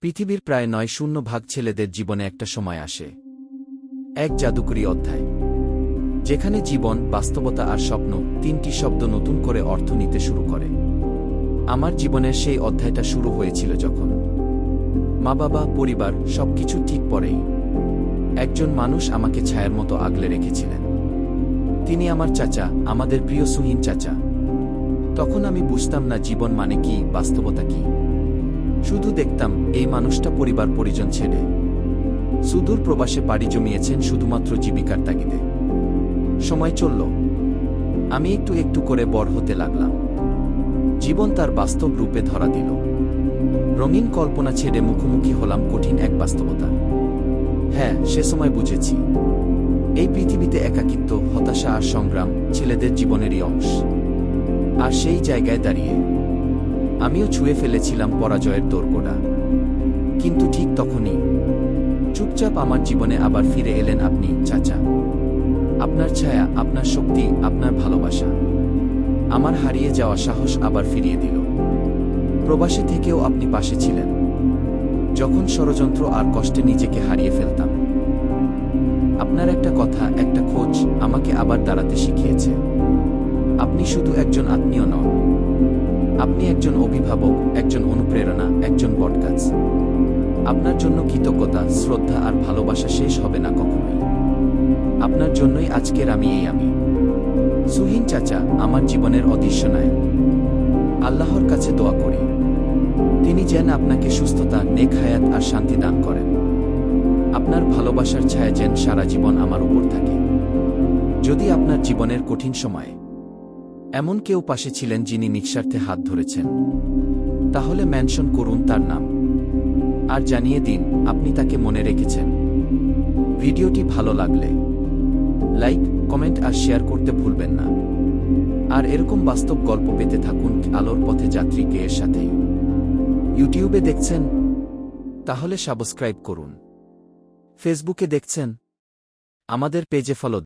পৃথিবীর প্রায় ৯-০ ছেলেদের জীবনে একটা সময় আসে, এক জাদুকরী অধ্যায়, যেখানে জীবন, বাস্তবতা আর স্বপ্ন তিনটি শব্দ নতুন করে অর্থ নিতে শুরু করে। আমার জীবনের সেই অধ্যায়টা শুরু হয়েছিল যখন মা-বাবা, পরিবার সবকিছু ঠিক পরেই একজন মানুষ আমাকে ছায়ার মতো আগলে রেখেছিলেন। তিনি আমার চাচা, আমাদের প্রিয় সুহিন চাচা। তখন আমি বুঝতাম না জীবন মানে কি, বাস্তবতা কি। শুধু দেখতাম এই মানুষটা পরিবার পরিজন ছেড়ে সুদূর প্রবাসে পাড়ি জমিয়েছেন শুধুমাত্র জীবিকার তাগিদে। সময় চলল, আমি একটু একটু করে বড় হতে লাগলাম। জীবন তার বাস্তব রূপে ধরা দিল। রঙিন কল্পনা ছেড়ে মুখোমুখি হলাম কঠিন এক বাস্তবতা। হ্যাঁ, সে সময় বুঝেছি এই পৃথিবীতে একাকিত্ব, হতাশা আর সংগ্রাম ছেলেদের জীবনেরই অংশ। আর সেই জায়গায় দাঁড়িয়ে আমিও ছুঁয়ে ফেলেছিলাম পরাজয়ের দোরগোড়া। কিন্তু ঠিক তখনই চুপচাপ আমার জীবনে আবার ফিরে এলেন আপনি, চাচা। আপনার ছায়া, আপনার শক্তি, আপনার ভালোবাসা আমার হারিয়ে যাওয়া সাহস আবার ফিরিয়ে দিল। প্রবাসে থেকেও আপনি পাশে ছিলেন যখন ষড়যন্ত্র আর কষ্টে নিজেকে হারিয়ে ফেলতাম। আপনার একটা কথা, একটা খোঁজ আমাকে আবার দাঁড়াতে শিখিয়েছে। আপনি শুধু একজন আত্মীয় নন, আপনি একজন অভিভাবক, একজন অনুপ্রেরণা, একজন বটগাছ। আপনার জন্য কৃতজ্ঞতা, শ্রদ্ধা আর ভালোবাসা শেষ হবে না কখনোই। আপনার জন্যই আজকের আমি সুহিন চাচা, আমার জীবনের অদৃশ্য নায়ক। আল্লাহর কাছে দোয়া করি তিনি যেন আপনাকে সুস্থতা, নেক হায়াত আর শান্তি দান করেন। আপনার ভালোবাসার ছায়া যেন সারা জীবন আমার উপর থাকে। যদি আপনার জীবনের কঠিন সময়ে এমন কেউ পাশে ছিলেন যিনি নিঃস্বার্থে হাত ধরেছেন, তাহলে মেনশন করুন তার নাম আর জানিয়ে দিন আপনি তাকে মনে রেখেছেন। ভিডিওটি ভালো লাগলে লাইক, কমেন্ট আর শেয়ার করতে ভুলবেন না। আর এরকম বাস্তব গল্প পেতে থাকুন আলোর পথে যাত্রী এর সাথেই। ইউটিউবে দেখছেন? তাহলে সাবস্ক্রাইব করুন। ফেসবুকে দেখছেন? আমাদের পেজে ফলো